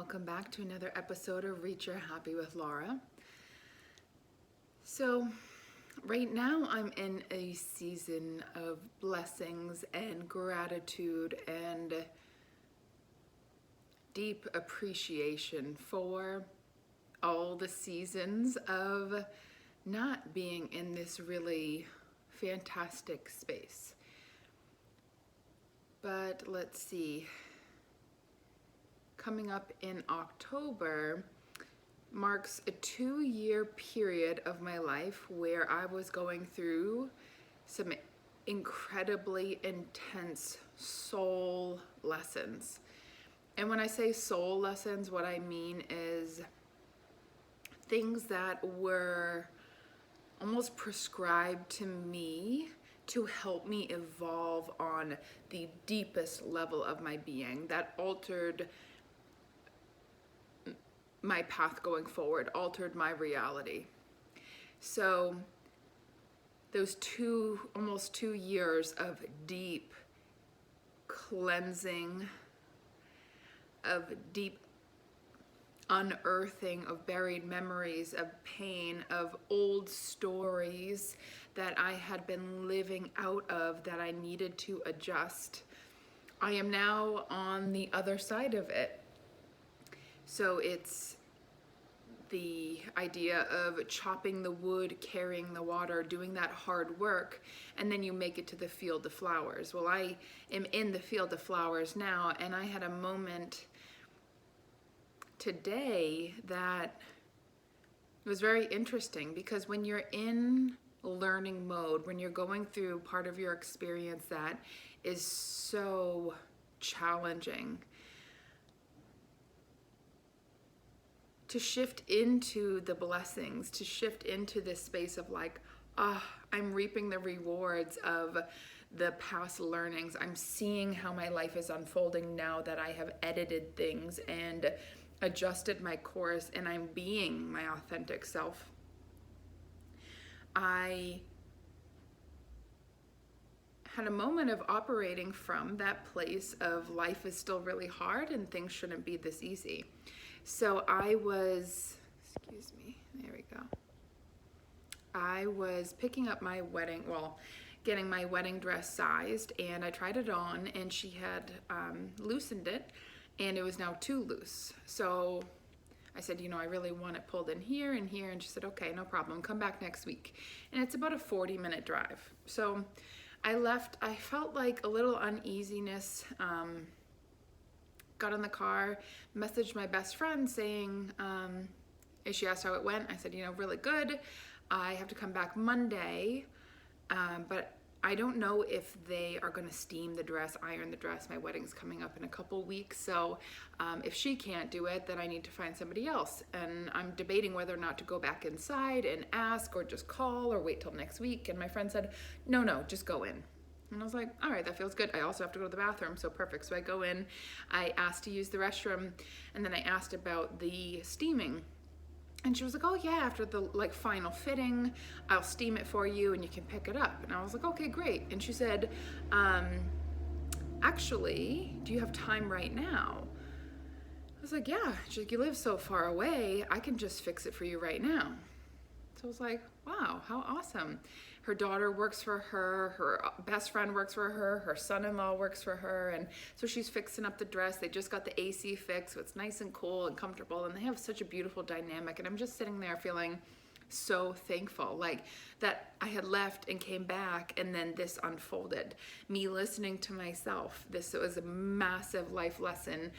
welcome back to another episode of Reach Your Happy with Laura. So, right now I'm in a season of blessings and gratitude and deep appreciation for all the seasons of not being in this really fantastic space. But let's see. Coming up in October marks a 2-year period of my life where I was going through some incredibly intense soul lessons. And when I say soul lessons, what I mean is things that were almost prescribed to me to help me evolve on the deepest level of my being, that altered my path going forward, altered my reality. So those almost 2 years of deep cleansing, of deep unearthing of buried memories, of pain, of old stories that I had been living out of that I needed to adjust. I am now on the other side of it. So it's the idea of chopping the wood, carrying the water, doing that hard work, and then you make it to the field of flowers. Well, I am in the field of flowers now, and I had a moment today that was very interesting, because when you're in learning mode, when you're going through part of your experience that is so challenging, to shift into the blessings, to shift into this space of like, I'm reaping the rewards of the past learnings. I'm seeing how my life is unfolding now that I have edited things and adjusted my course, and I'm being my authentic self. I had a moment of operating from that place of life is still really hard and things shouldn't be this easy. So I was picking up my getting my wedding dress sized, and I tried it on, and she had loosened it, and it was now too loose. So I said, I really want it pulled in here and here, and she said, okay, no problem, come back next week. And it's about a 40-minute drive. So I left. I felt like a little uneasiness. Got in the car, messaged my best friend saying, she asked how it went. I said, really good. I have to come back Monday, but I don't know if they are going to steam the dress, iron the dress. My wedding's coming up in a couple weeks, so if she can't do it, then I need to find somebody else. And I'm debating whether or not to go back inside and ask, or just call, or wait till next week. And my friend said, no, just go in. And I was like, all right, that feels good. I also have to go to the bathroom, so perfect. So I go in, I asked to use the restroom, and then I asked about the steaming. And she was like, oh yeah, after the final fitting, I'll steam it for you and you can pick it up. And I was like, okay, great. And she said, actually, do you have time right now? I was like, yeah. She's like, you live so far away, I can just fix it for you right now. So I was like, wow, how awesome. Her daughter works for her, her best friend works for her son-in-law works for her, and so she's fixing up the dress. They just got the AC fixed, so it's nice and cool and comfortable, and they have such a beautiful dynamic, and I'm just sitting there feeling so thankful, like that I had left and came back, and then this unfolded. Me listening to myself, this was a massive life lesson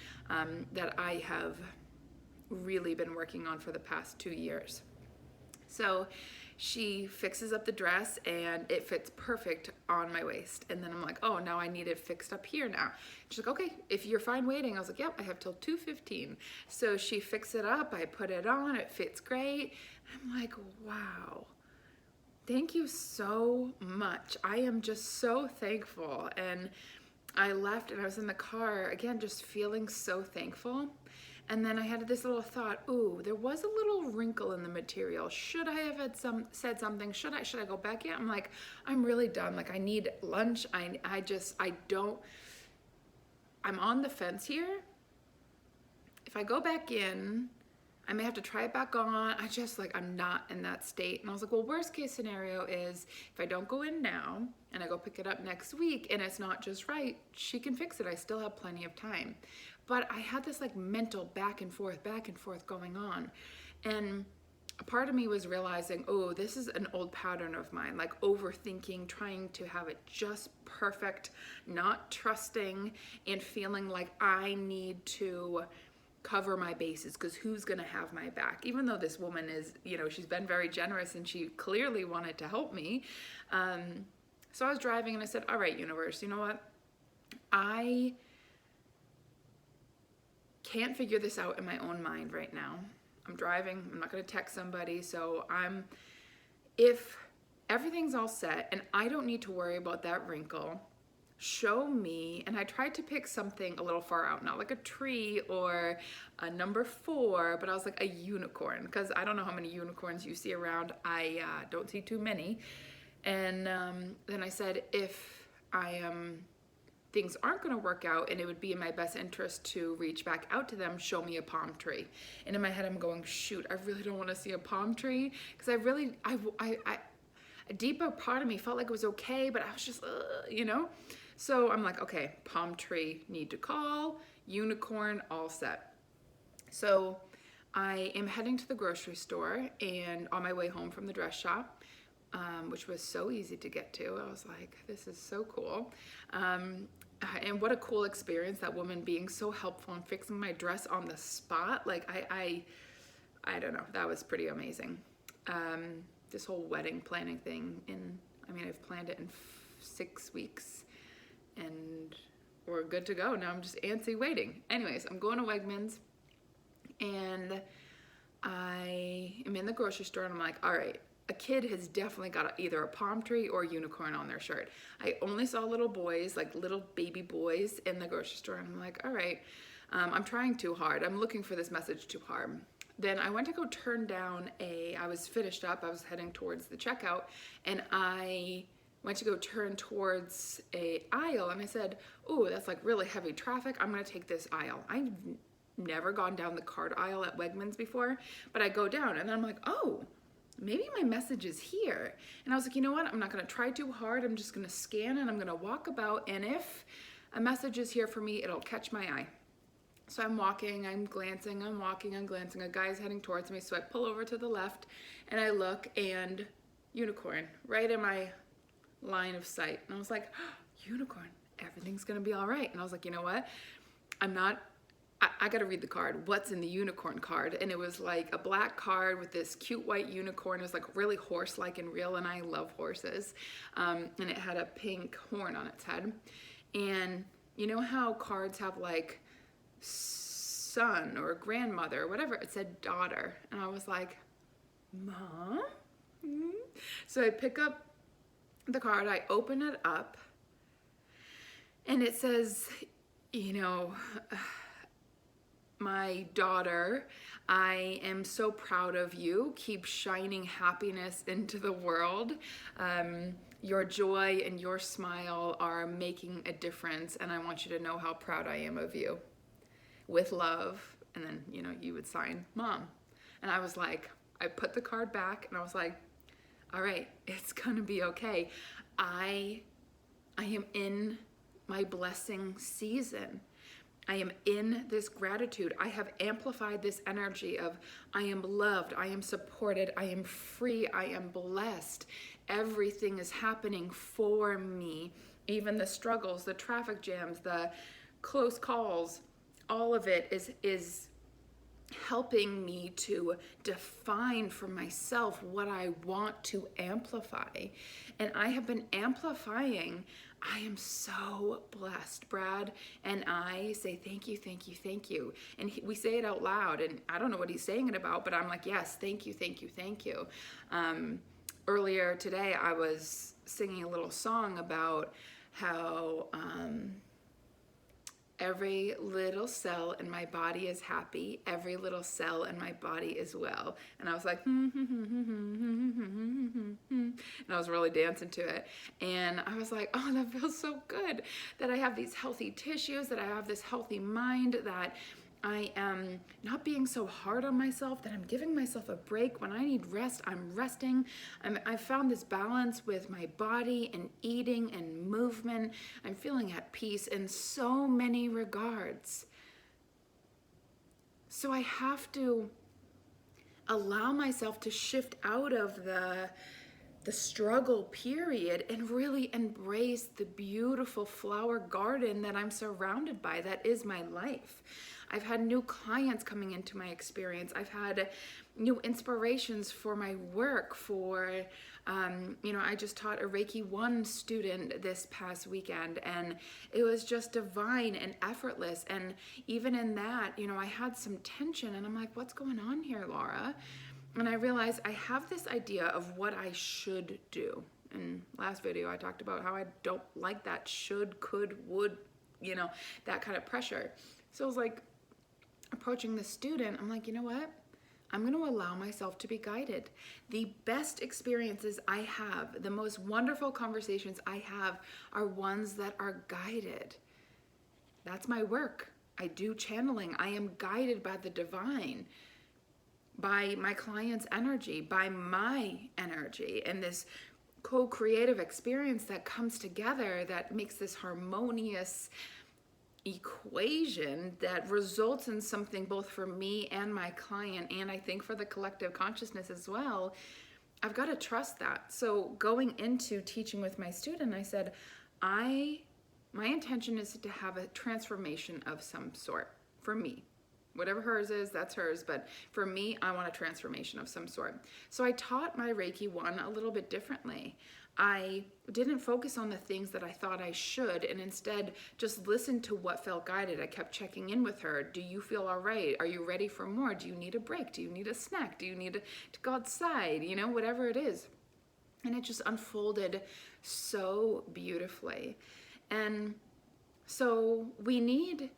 that I have really been working on for the past 2 years. So she fixes up the dress and it fits perfect on my waist. And then I'm like, oh, now I need it fixed up here now. She's like, okay, if you're fine waiting. I was like, yep, I have till 2:15. So she fixed it up, I put it on, it fits great. I'm like, wow, thank you so much. I am just so thankful. And I left and I was in the car again, just feeling so thankful. And then I had this little thought, ooh, there was a little wrinkle in the material. Should I have said something? Should I go back yet? I'm like, I'm really done. Like, I need lunch. I'm on the fence here. If if I go back in, I may have to try it back on. I'm not in that state. And I was like, well, worst case scenario is if I don't go in now and I go pick it up next week and it's not just right, she can fix it. I still have plenty of time. But I had this like mental back and forth going on. And a part of me was realizing, oh, this is an old pattern of mine, like overthinking, trying to have it just perfect, not trusting and feeling like I need to cover my bases because who's going to have my back? Even though this woman is, she's been very generous and she clearly wanted to help me. So I was driving and I said, all right, universe, you know what? I can't figure this out in my own mind right now. I'm driving, I'm not going to text somebody. So if everything's all set and I don't need to worry about that wrinkle, show me. And I tried to pick something a little far out, not like a tree or a number 4, but I was like a unicorn, because I don't know how many unicorns you see around. I don't see too many. And then I said, if things aren't going to work out and it would be in my best interest to reach back out to them, show me a palm tree. And in my head I'm going, shoot, I really don't want to see a palm tree, because a deeper part of me felt like it was okay, but I was just so I'm like, okay, palm tree, need to call, unicorn, all set. So I am heading to the grocery store, and on my way home from the dress shop, which was so easy to get to, I was like, this is so cool. And what a cool experience, that woman being so helpful and fixing my dress on the spot. Like I don't know, that was pretty amazing. This whole wedding planning thing, I've planned it in 6 weeks and we're good to go. Now I'm just antsy waiting. Anyways, I'm going to Wegmans and I am in the grocery store and I'm like, all right, a kid has definitely got either a palm tree or a unicorn on their shirt. I only saw little boys, like little baby boys in the grocery store. I'm like, all right, I'm trying too hard. I'm looking for this message too hard. Then I went to go turn down I was finished up, I was heading towards the checkout, and I went to go turn towards a aisle, and I said, oh, that's like really heavy traffic, I'm gonna take this aisle. I've never gone down the card aisle at Wegmans before, but I go down, and then I'm like, oh, maybe my message is here. And I was like, you know what, I'm not gonna try too hard, I'm just gonna scan and I'm gonna walk about, and if a message is here for me, it'll catch my eye. So I'm walking, I'm glancing, I'm walking, I'm glancing, a guy's heading towards me, so I pull over to the left, and I look, and unicorn, right in my line of sight. And I was like, oh, unicorn, everything's gonna be all right. And I was like, you know what, I gotta read the card. What's in the unicorn card? And it was like a black card with this cute white unicorn. It was like really horse-like and real, and I love horses. And it had a pink horn on its head. And you know how cards have like son or grandmother or whatever? It said daughter. And I was like, Mom? So I pick up the card, I open it up, and it says, my daughter, I am so proud of you. Keep shining happiness into the world. Your joy and your smile are making a difference, and I want you to know how proud I am of you. With love. And then, you would sign Mom. And I was like, I put the card back, and I was like, all right, it's gonna be okay. I am in my blessing season. I am in this gratitude. I have amplified this energy of I am loved, I am supported, I am free, I am blessed. Everything is happening for me. Even the struggles, the traffic jams, the close calls, all of it is helping me to define for myself what I want to amplify. And I have been amplifying. I am so blessed, Brad. And I say, thank you, thank you, thank you. And we say it out loud, and I don't know what he's saying it about, but I'm like, yes, thank you, thank you, thank you. Earlier today, I was singing a little song about how every little cell in my body is happy. Every little cell in my body is well. And I was like, and I was really dancing to it. And I was like, oh, that feels so good that I have these healthy tissues, that I have this healthy mind, that I am not being so hard on myself, that I'm giving myself a break. When I need rest, I'm resting. I've found this balance with my body and eating and movement. I'm feeling at peace in so many regards. So I have to allow myself to shift out of the struggle period and really embrace the beautiful flower garden that I'm surrounded by, that is my life. I've had new clients coming into my experience. I've had new inspirations for my work, I just taught a Reiki 1 student this past weekend, and it was just divine and effortless. And even in that, I had some tension, and I'm like, what's going on here, Laura? And I realized I have this idea of what I should do. In last video, I talked about how I don't like that should, could, would, that kind of pressure. So I was like, approaching the student, I'm like, you know what? I'm going to allow myself to be guided. The best experiences I have, the most wonderful conversations I have, are ones that are guided. That's my work. I do channeling. I am guided by the divine, by my client's energy, by my energy, and this co-creative experience that comes together that makes this harmonious equation that results in something both for me and my client, and I think for the collective consciousness as well. I've got to trust that. So going into teaching with my student, I said, my intention is to have a transformation of some sort for me. Whatever hers is, that's hers. But for me, I want a transformation of some sort. So I taught my Reiki 1 a little bit differently. I didn't focus on the things that I thought I should, and instead just listened to what felt guided. I kept checking in with her. Do you feel all right? Are you ready for more? Do you need a break? Do you need a snack? Do you need to go outside? Whatever it is. And it just unfolded so beautifully. And so we need,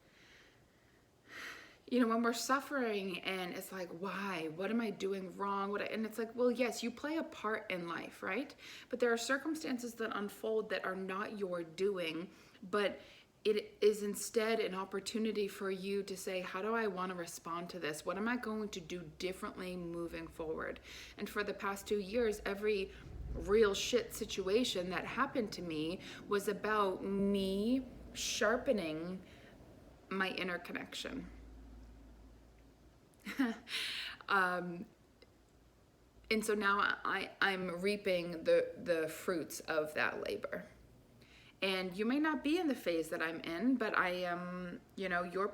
when we're suffering and it's like, why? What am I doing wrong? And it's like, well, yes, you play a part in life, right? But there are circumstances that unfold that are not your doing, but it is instead an opportunity for you to say, how do I want to respond to this? What am I going to do differently moving forward? And for the past 2 years, every real shit situation that happened to me was about me sharpening my inner connection. And so now I'm reaping the fruits of that labor. And you may not be in the phase that I'm in, but I am, your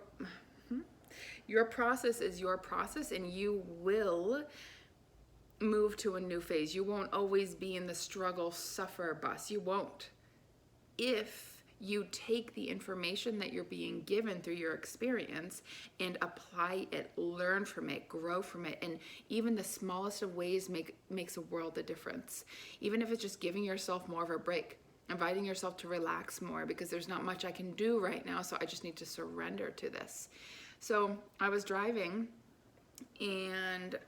process is your process, and you will move to a new phase. You won't always be in the struggle, suffer bus. You won't. If you take the information that you're being given through your experience and apply it, learn from it, grow from it, and even the smallest of ways makes a world of difference. Even if it's just giving yourself more of a break, inviting yourself to relax more, because there's not much I can do right now, so I just need to surrender to this. So I was driving, and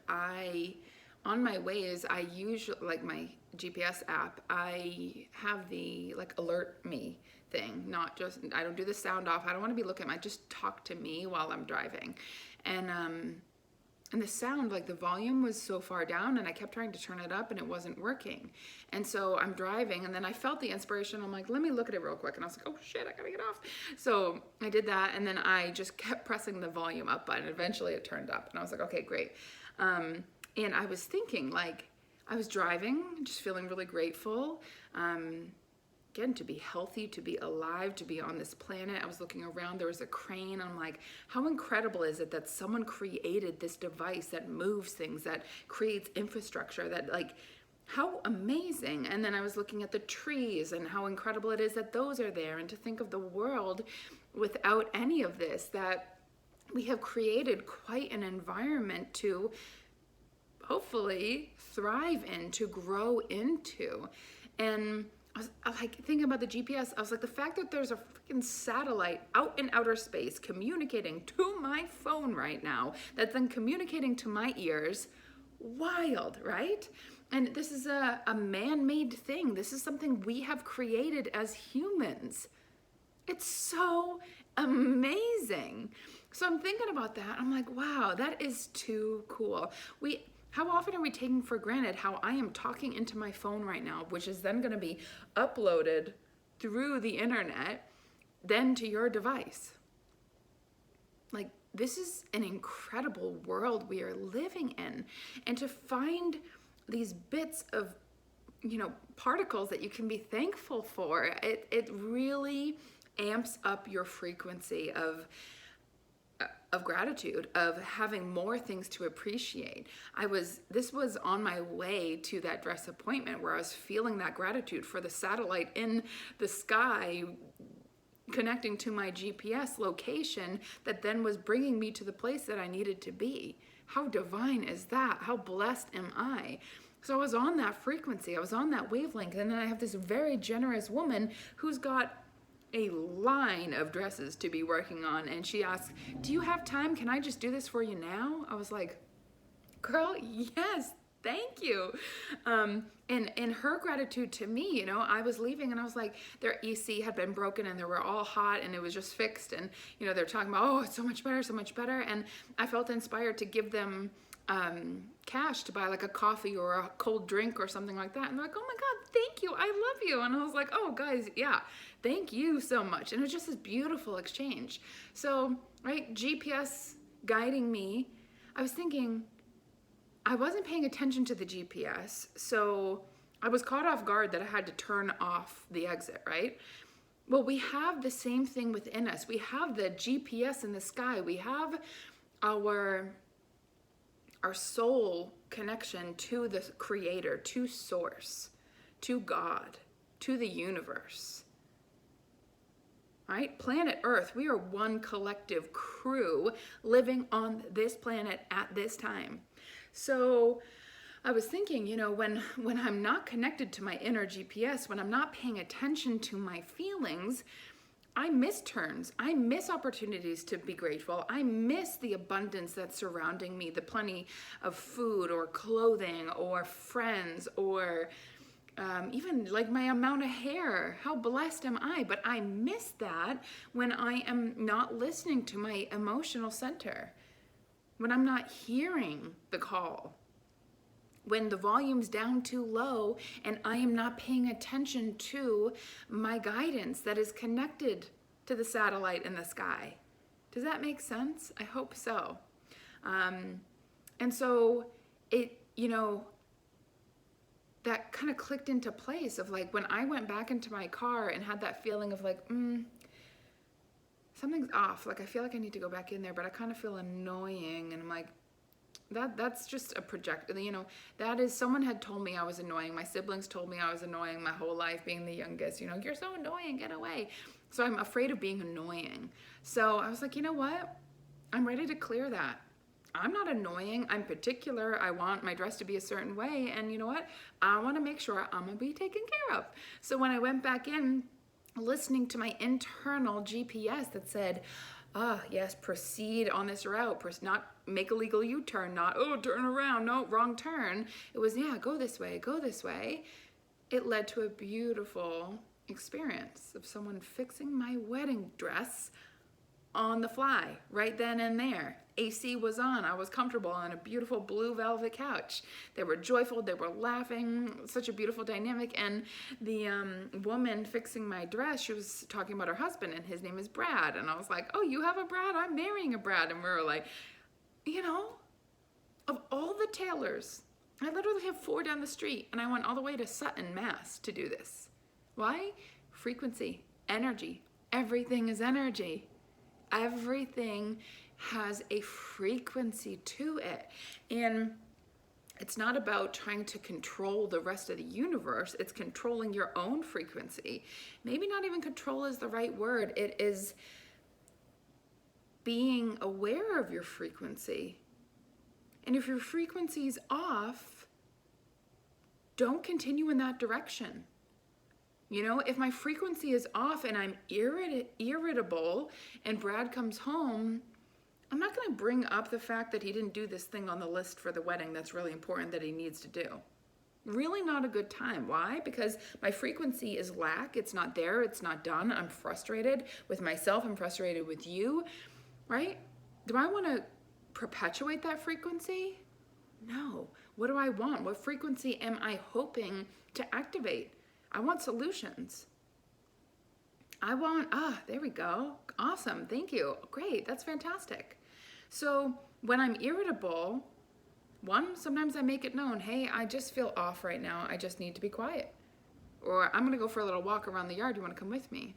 on my ways, I usually, like my GPS app, I have the alert me thing, I don't do the sound off. I don't want to be looking at just talk to me while I'm driving. And the sound, the volume was so far down, and I kept trying to turn it up and it wasn't working. And so I'm driving, and then I felt the inspiration. I'm like, let me look at it real quick. And I was like, oh shit, I gotta get off. So I did that, and then I just kept pressing the volume up button. Eventually it turned up, and I was like, okay, great. And I was thinking, I was driving, just feeling really grateful. Again, to be healthy, to be alive, to be on this planet. I was looking around, there was a crane. I'm like, how incredible is it that someone created this device that moves things, that creates infrastructure, that how amazing. And then I was looking at the trees and how incredible it is that those are there. And to think of the world without any of this, that we have created quite an environment to hopefully thrive in, to grow into. And I was thinking about the GPS. I was like, the fact that there's a freaking satellite out in outer space communicating to my phone right now, that's then communicating to my ears, wild, right? And this is a man-made thing. This is something we have created as humans. It's so amazing. So I'm thinking about that. I'm like, wow, that is too cool. How often are we taking for granted how I am talking into my phone right now, which is then going to be uploaded through the internet, then to your device? Like, this is an incredible world we are living in. And to find these bits of, particles that you can be thankful for, it really amps up your frequency of gratitude, of having more things to appreciate. This was on my way to that dress appointment where I was feeling that gratitude for the satellite in the sky connecting to my GPS location that then was bringing me to the place that I needed to be. How divine is that? How blessed am I? So I was on that frequency, I was on that wavelength, and then I have this very generous woman who's got a line of dresses to be working on, and she asks, do you have time? Can I just do this for you now? I was like, girl, yes, thank you. And her gratitude to me, I was leaving and I was like, their EC had been broken and they were all hot and it was just fixed. And, they're talking about, oh, it's so much better, so much better. And I felt inspired to give them cash to buy like a coffee or a cold drink or something like that. And they're like, oh my God, thank you. I love you. And I was like, oh guys, yeah, thank you so much. And it was just this beautiful exchange. So, right, GPS guiding me, I was thinking, I wasn't paying attention to the GPS, so I was caught off guard that I had to turn off the exit, right? Well, we have the same thing within us. We have the GPS in the sky. We have our soul connection to the Creator, to Source, to God, to the universe. Right? Planet Earth, we are one collective crew living on this planet at this time. So I was thinking, when I'm not connected to my inner GPS, when I'm not paying attention to my feelings, I miss turns. I miss opportunities to be grateful. I miss the abundance that's surrounding me, the plenty of food or clothing or friends or even like my amount of hair. How blessed am I? But I miss that when I am not listening to my emotional center, when I'm not hearing the call, when the volume's down too low and I am not paying attention to my guidance that is connected to the satellite in the sky. Does that make sense? I hope so. And so it, that kind of clicked into place of like, when I went back into my car and had that feeling of like, something's off. Like, I feel like I need to go back in there, but I kind of feel annoying. And I'm like, that's just a project. That is, someone had told me I was annoying. My siblings told me I was annoying my whole life being the youngest. You're so annoying, get away. So I'm afraid of being annoying. So I was like, you know what? I'm ready to clear that. I'm not annoying. I'm particular. I want my dress to be a certain way. And you know what? I want to make sure I'm going to be taken care of. So when I went back in, listening to my internal GPS that said, yes, proceed on this route, not make a legal U-turn, not, turn around, no, wrong turn. It was, go this way, go this way. It led to a beautiful experience of someone fixing my wedding dress on the fly, right then and there. AC was on, I was comfortable on a beautiful blue velvet couch. They were joyful, they were laughing, such a beautiful dynamic. And the woman fixing my dress, she was talking about her husband, and his name is Brad. And I was like, oh, you have a Brad? I'm marrying a Brad. And we were like, of all the tailors, I literally have 4 down the street, and I went all the way to Sutton, Mass to do this. Why? Frequency, energy. Everything is energy. Everything has a frequency to it. And it's not about trying to control the rest of the universe. It's controlling your own frequency. Maybe not even control is the right word. It is being aware of your frequency. And if your frequency is off, don't continue in that direction. If my frequency is off and I'm irritable and Brad comes home, I'm not going to bring up the fact that he didn't do this thing on the list for the wedding that's really important that he needs to do. Really not a good time. Why? Because my frequency is lack. It's not there. It's not done. I'm frustrated with myself. I'm frustrated with you, right? Do I want to perpetuate that frequency? No. What do I want? What frequency am I hoping to activate? I want solutions. I want, there we go. Awesome. Thank you. Great. That's fantastic. So when I'm irritable, sometimes I make it known, hey, I just feel off right now. I just need to be quiet. Or I'm going to go for a little walk around the yard. You want to come with me?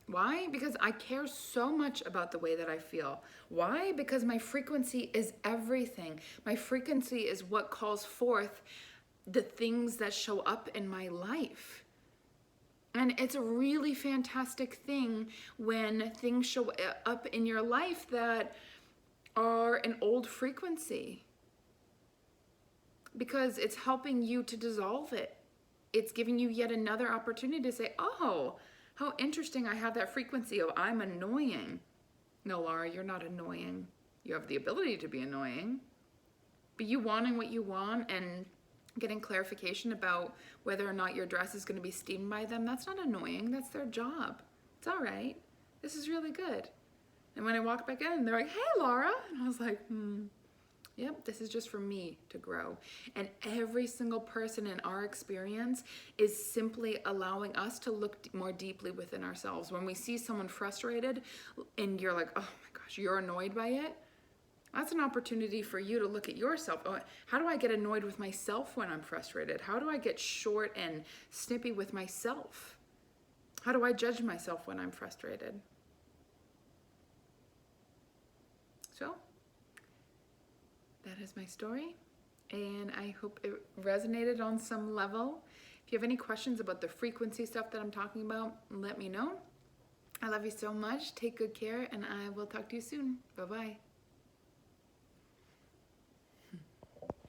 Why? Because I care so much about the way that I feel. Why? Because my frequency is everything. My frequency is what calls forth the things that show up in my life. And it's a really fantastic thing when things show up in your life that are an old frequency, because it's helping you to dissolve it. It's giving you yet another opportunity to say, oh, how interesting, I have that frequency of I'm annoying. No, Laura, you're not annoying. You have the ability to be annoying. But you wanting what you want and getting clarification about whether or not your dress is going to be steamed by them, that's not annoying. That's their job. It's all right. This is really good. And when I walked back in, they're like, hey, Laura. And I was like, yep, this is just for me to grow. And every single person in our experience is simply allowing us to look more deeply within ourselves. When we see someone frustrated and you're like, oh my gosh, you're annoyed by it, that's an opportunity for you to look at yourself. Oh, how do I get annoyed with myself when I'm frustrated? How do I get short and snippy with myself? How do I judge myself when I'm frustrated? So, that is my story, and I hope it resonated on some level. If you have any questions about the frequency stuff that I'm talking about, let me know. I love you so much. Take good care, and I will talk to you soon. Bye-bye.